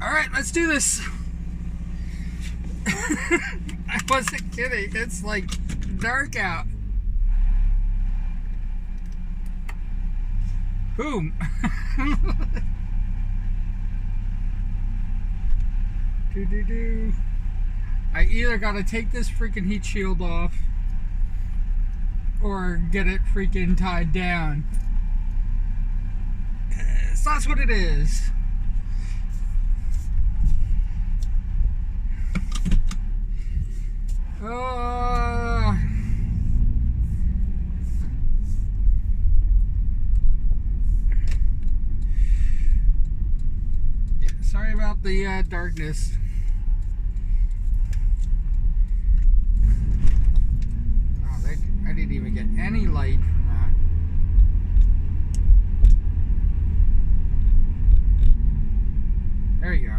Alright, let's do this. I wasn't kidding. It's like dark out. Boom. Do. I either gotta take this freaking heat shield off or get it freaking tied down. So that's what it is. Yeah, sorry about the darkness. Oh, I didn't even get any light from that. There you go.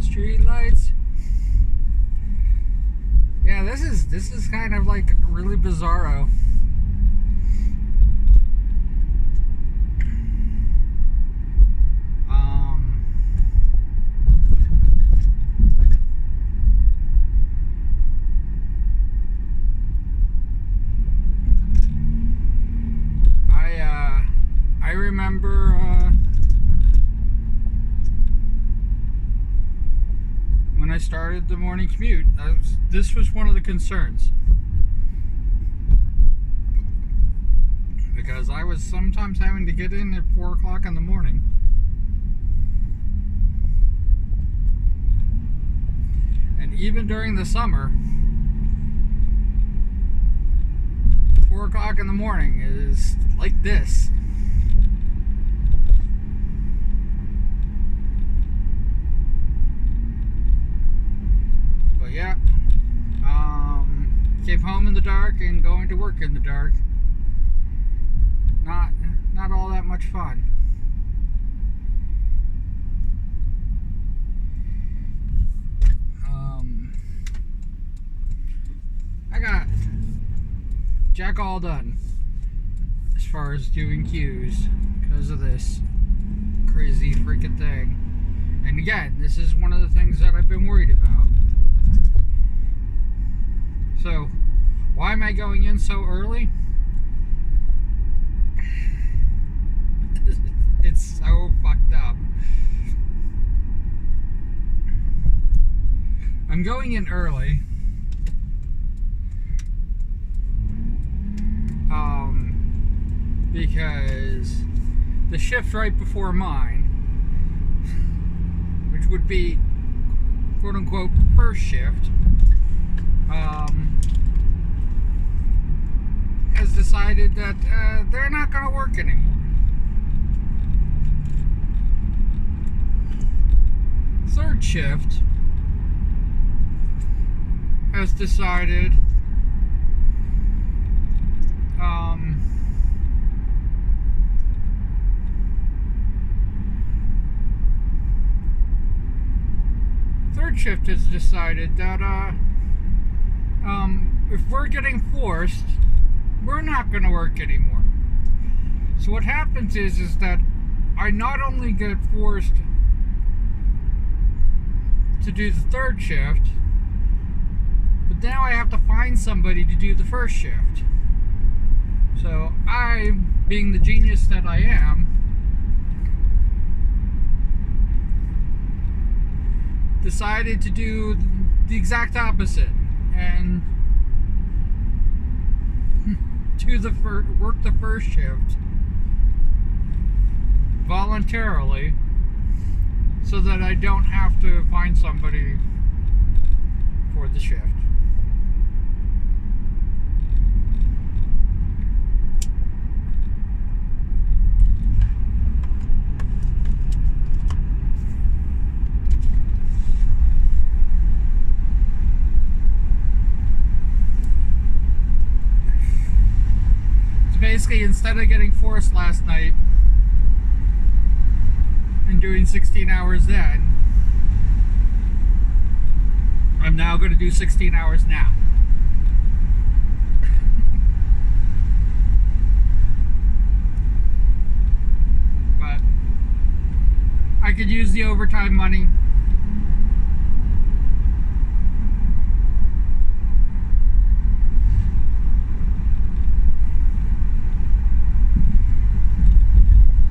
Street lights. Yeah, this is kind of like really bizarro. I remember when I started the morning commute, this was one of the concerns, because I was sometimes having to get in at 4 o'clock in the morning. And even during the summer, 4 o'clock in the morning is like this. But yeah, came home in the dark and going to work in the dark. Not all that much fun. I got jack all done as far as doing queues because of this crazy freaking thing. And again, this is one of the things that I've been worried about. So, why am I going in so early? It's so fucked up. I'm going in early because the shift right before mine, which would be quote unquote first shift, has decided that they're not going to work anymore. Third shift has decided that if we're getting forced, we're not going to work anymore. So what happens is that I not only get forced to do the third shift, but now I have to find somebody to do the first shift. So I, being the genius that I am, decided to do the exact opposite and work the first shift voluntarily so that I don't have to find somebody for the shift. Basically, instead of getting forced last night and doing 16 hours then, I'm now going to do 16 hours now. But I could use the overtime money.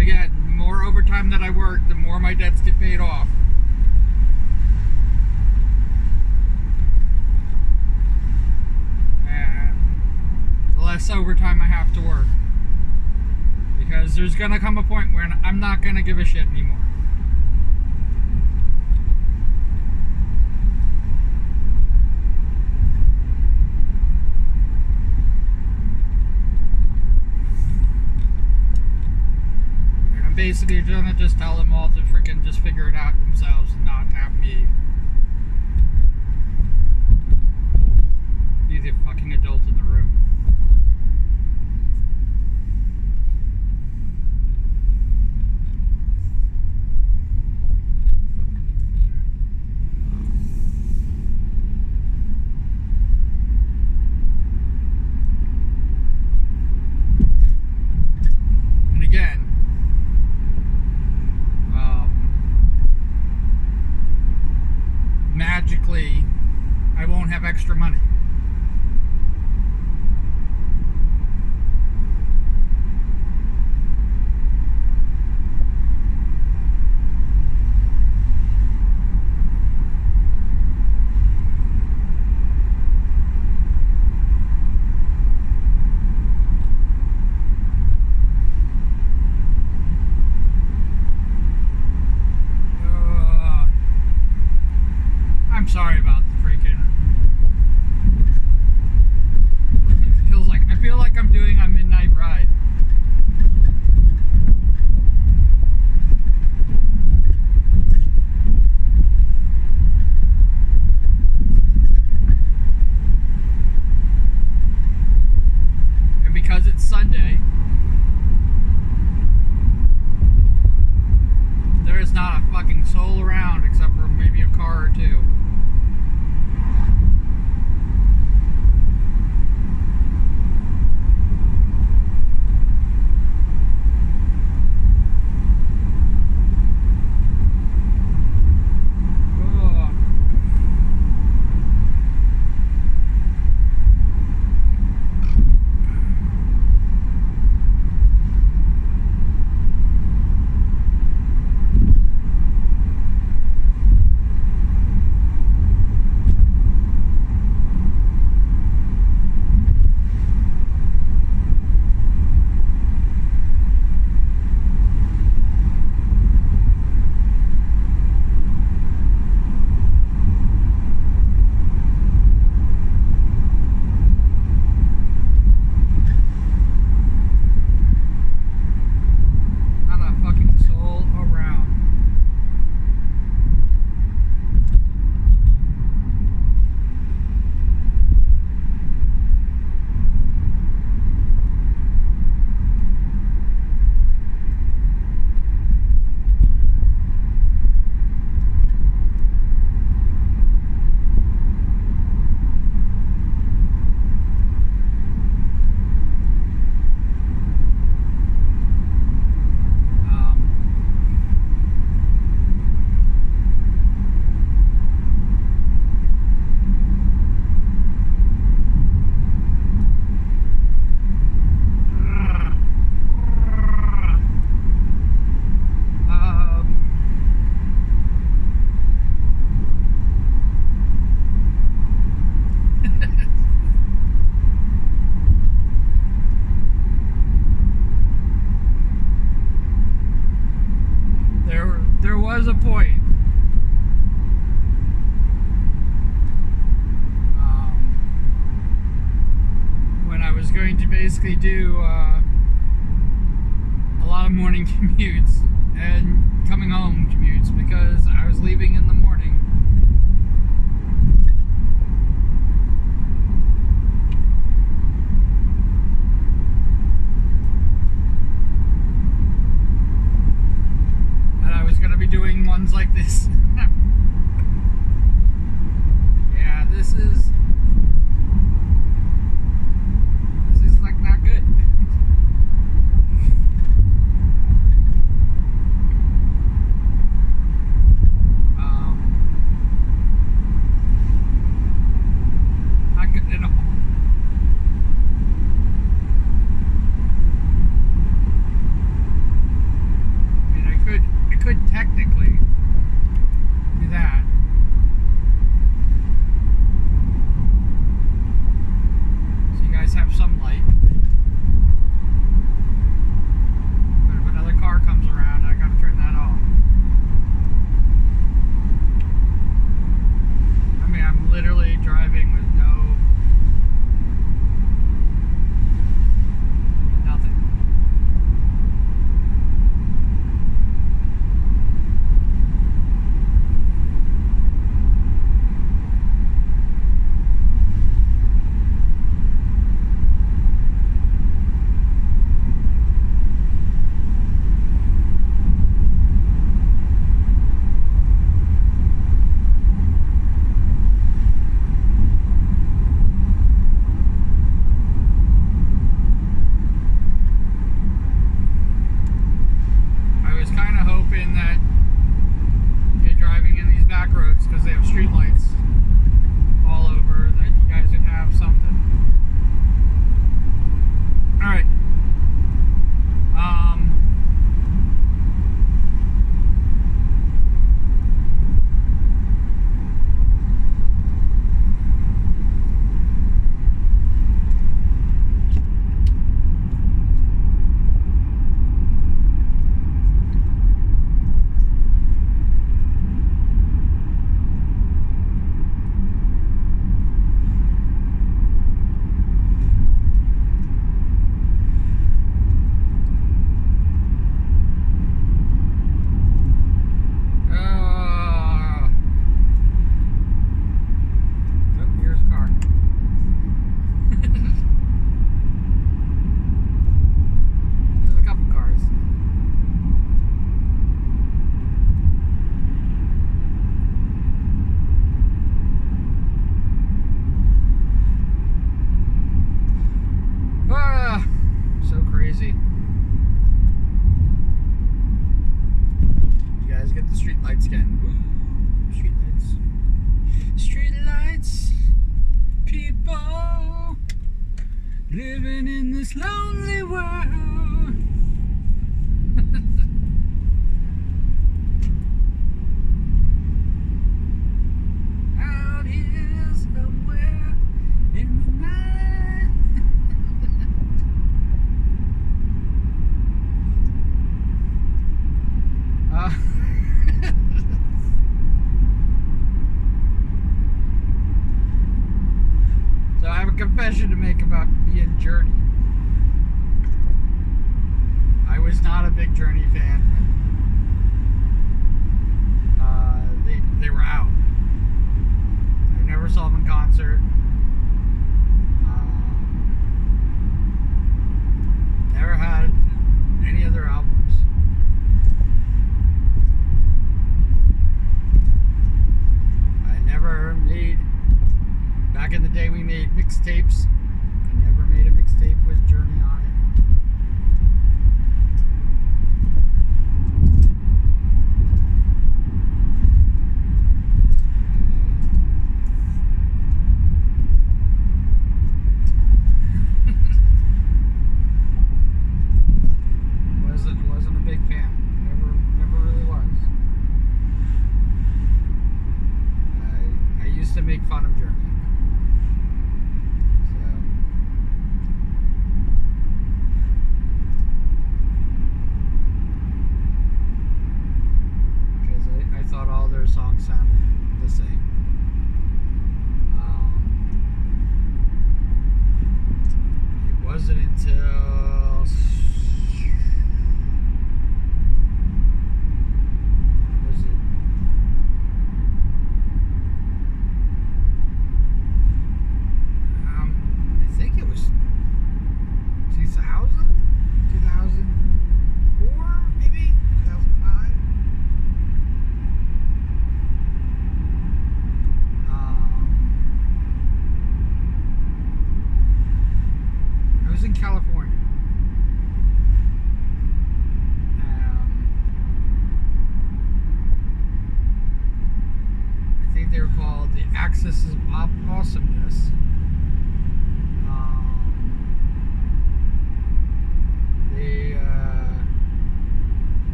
Again, the more overtime that I work, the more my debts get paid off. And the less overtime I have to work. Because there's going to come a point where I'm not going to give a shit anymore. And I'm basically going to just tell them all to freaking just figure it out themselves and not have me be the fucking adult in the room. Magically, I won't have extra money. I'm sorry about the freaking. I feel like I'm doing a midnight ride. And because it's Sunday, there is not a fucking soul around except for maybe a car or two. There was a point when I was going to basically do a lot of morning commutes and coming home commutes because I was leaving in the morning. And I was going to be doing ones like this. Yeah, this is like not good. could technically do that. So you guys have some light. But if another car comes around, I gotta turn that off. I mean, I'm literally driving with nothing. That if you're driving in these back roads, because they have street lights all over, that you guys would have something. All right. So crazy. You guys get the street lights again. Woo, street lights. Street lights. People living in this lonely world. Out here somewhere in the night. So I have a confession to make about me and Journey. I was not a big Journey fan. They were out. I never saw them in concert. Never had any other albums. Back in the day, we made mixtapes. I never made a mixtape with Journey on it. Wasn't a big fan. Never really was. I used to make fun of Journey. Thought all their songs sounded the same. It wasn't until I think it was 2000, 2004, maybe 2005. In California. I think they were called the Axis of Awesomeness.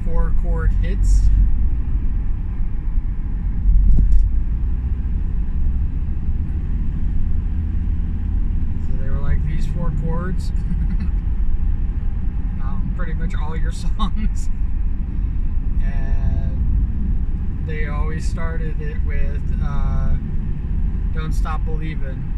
4-chord hits. So they were like, these 4 chords, pretty much all your songs. And they always started it with Don't Stop Believin'.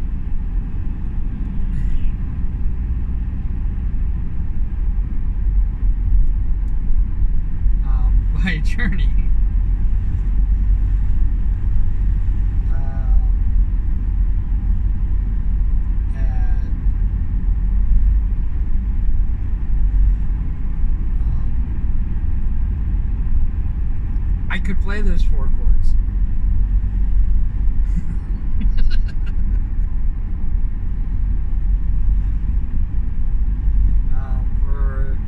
By Journey. I could play those 4 chords. For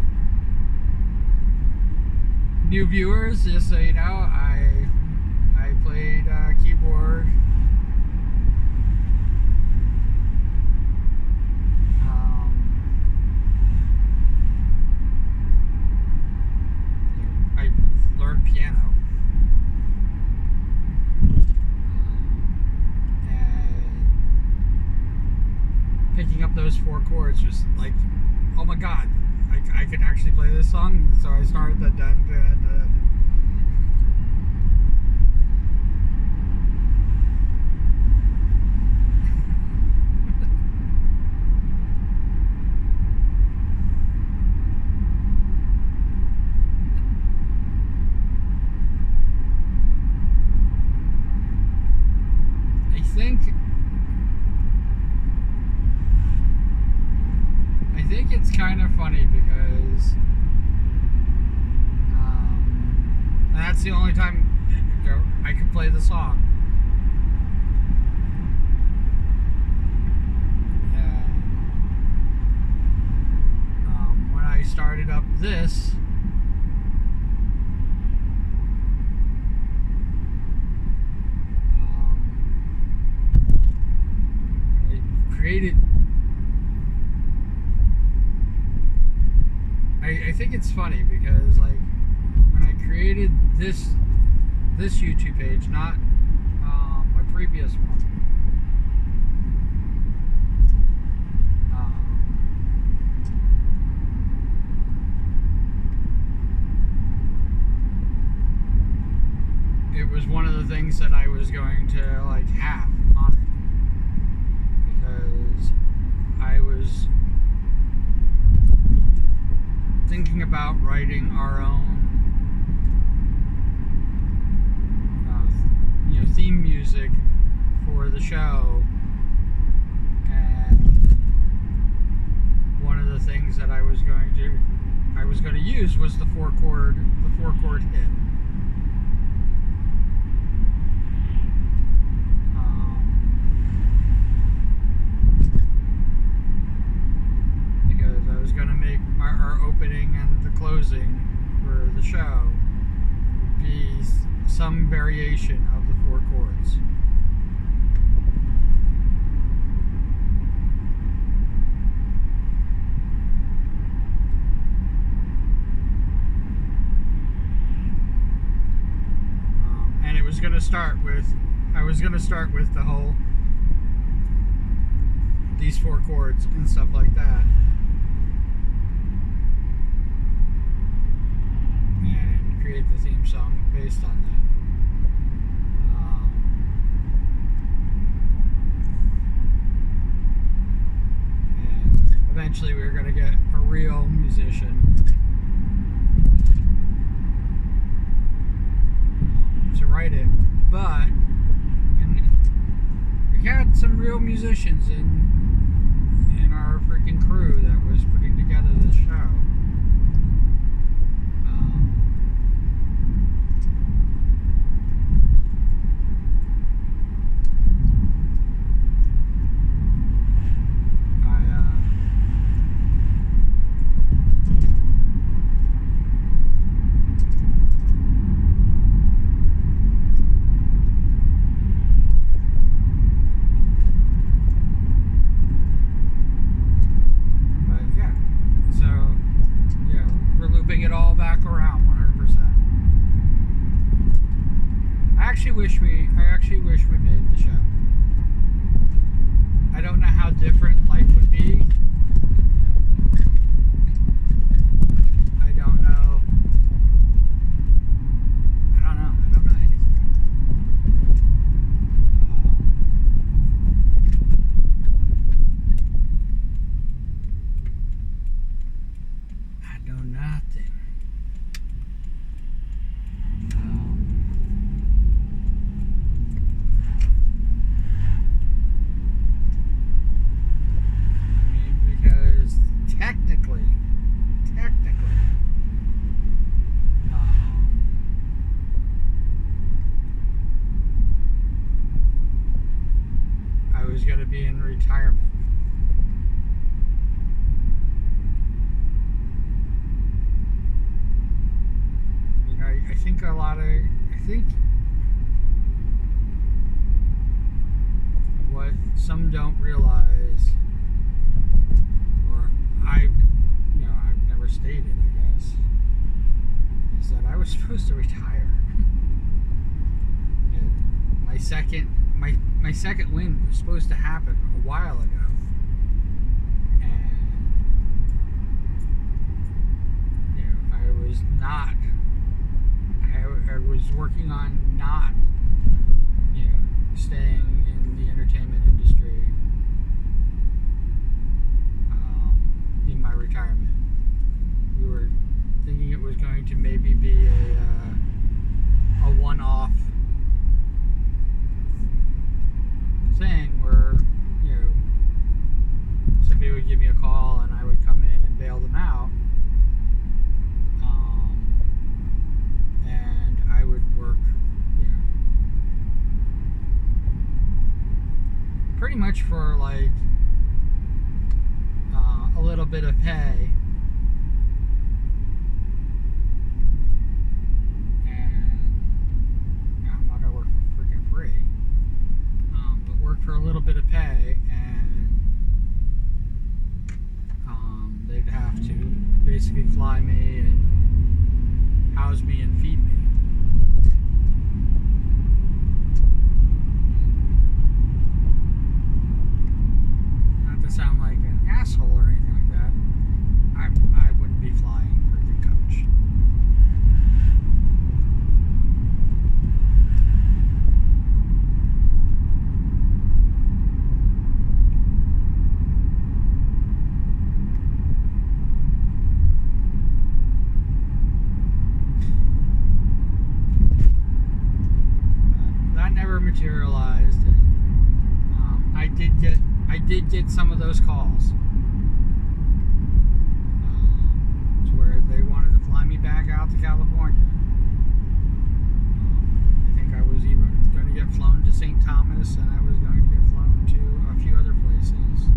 new viewers, just so you know, I played keyboard. I learned piano. Picking up those 4 chords was like, oh my god, I could actually play this song. So I started the dun dun dun. I think it's kind of funny because that's the only time I could play the song. And when I started up this, I think it's funny because like when I created this YouTube page, not my previous one, it was one of the things that I was going to like have on it because I was thinking about writing our own theme music for the show, and one of the things that I was going to use was the 4-chord hit. Because I was going to make our opening and the closing for the show be some variation of the 4 chords. And it was going to start with, the whole, these 4 chords and stuff like that. And create the theme song based on that. And eventually we were going to get a real musician to write it, but we had some real musicians in our freaking crew that was putting together this show. actually wish we made the show. I don't know how different life would be. I don't know. I don't know. I don't know anything. I know nothing. Technically, I was going to be in retirement. You know, I think what some don't realize, or I've never stated, I guess, is that I was supposed to retire. My second win was supposed to happen a while ago, and I was not. I was working on not, staying in the entertainment industry in my retirement. We were thinking it was going to maybe be a one-off thing where somebody would give me a call and I would come in and bail them out, and I would work pretty much for like a little bit of pay, and I'm not gonna work for freaking free, but work for a little bit of pay, and they'd have to basically fly me and house me and feed me. Not to sound like an asshole or anything like that, I wouldn't be flying freaking coach. That never materialized, and I did get some of those calls. To where they wanted to fly me back out to California. I think I was even going to get flown to St. Thomas, and I was going to get flown to a few other places.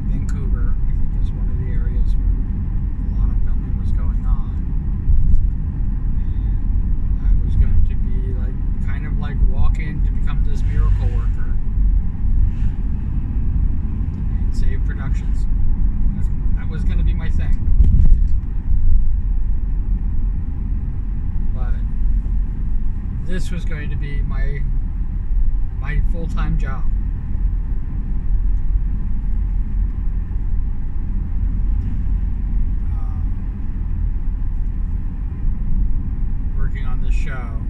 Vancouver, I think, is one of the areas where a lot of filming was going on. And I was going to be kind of like walk in to become this miracle worker and save productions. That was going to be my thing. But this was going to be my full-time job. Working on this show.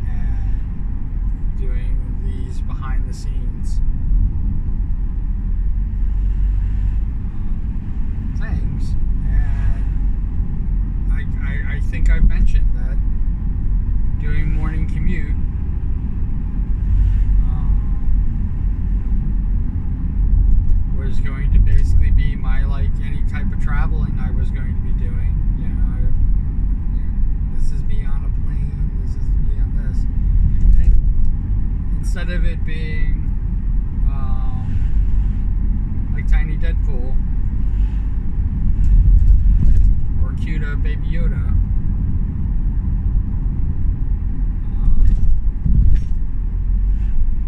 And doing these behind the scenes things, and I think I've mentioned that doing morning commute was going to basically be my any type of traveling I was going to be doing. This is me on a plane, this is me on this, and instead of it being like Tiny Deadpool or cute Baby Yoda,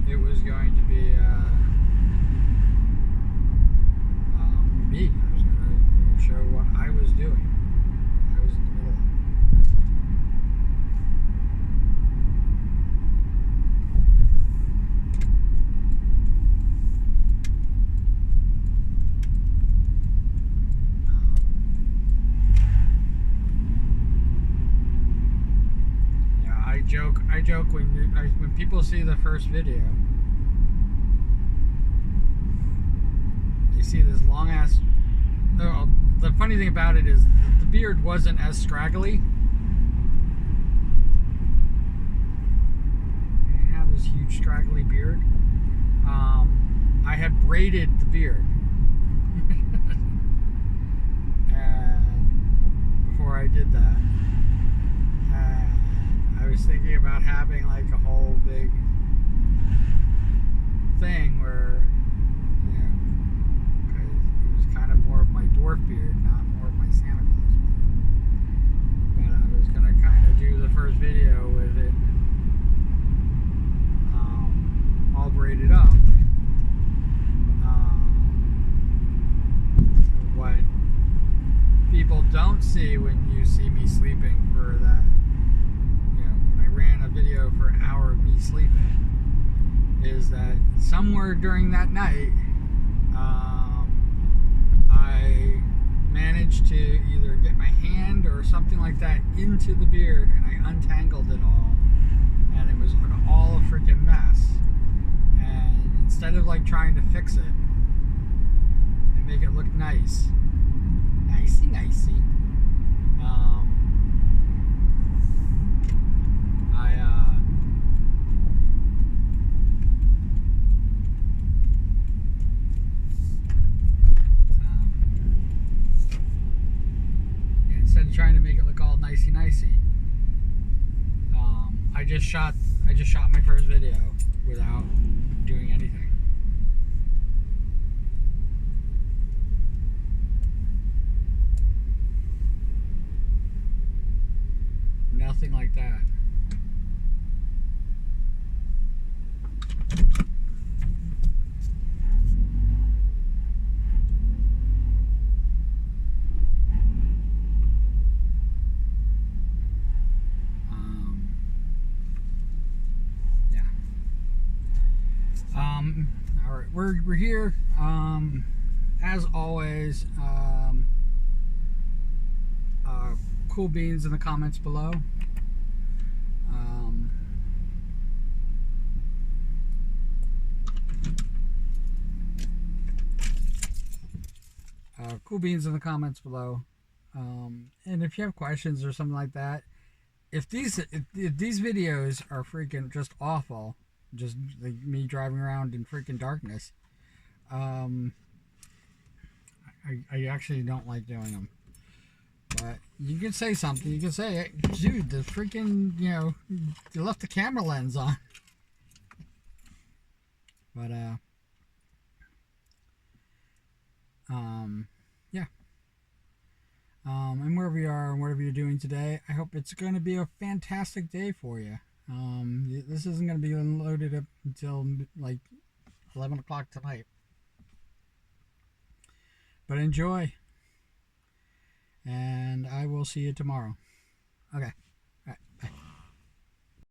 it was going to be me. I was going to show what I was doing. I was joke when people see the first video, they see this long ass. Oh, the funny thing about it is the beard wasn't as scraggly. I didn't have this huge scraggly beard. I had braided the beard. And before I did that, I was thinking about having like a whole big thing where, you know, 'cause it was kind of more of my dwarf beard, not more of my Santa Claus beard. But I was gonna kind of do the first video with it all braided up. What people don't see when you see me sleeping for that, you know, when I ran a video for an hour of me sleeping, is that somewhere during that night, I managed to either get my hand or something like that into the beard, and I untangled it all, and it was like all a freaking mess. And instead of like trying to fix it and make it look nice, nicey, instead of trying to make it look all nicey, I just shot my first video without doing anything. Nothing like that. Yeah. All right, we're here. As always, cool beans in the comments below. Cool beans in the comments below. And if you have questions or something like that, if these videos are freaking just awful, just like me driving around in freaking darkness, I actually don't like doing them. But you can say something. You can say, hey, dude, the freaking, you know, you left the camera lens on. But yeah. And wherever you are and whatever you're doing today, I hope it's going to be a fantastic day for you. This isn't going to be loaded up until like 11 o'clock tonight. But enjoy. And I will see you tomorrow. Okay.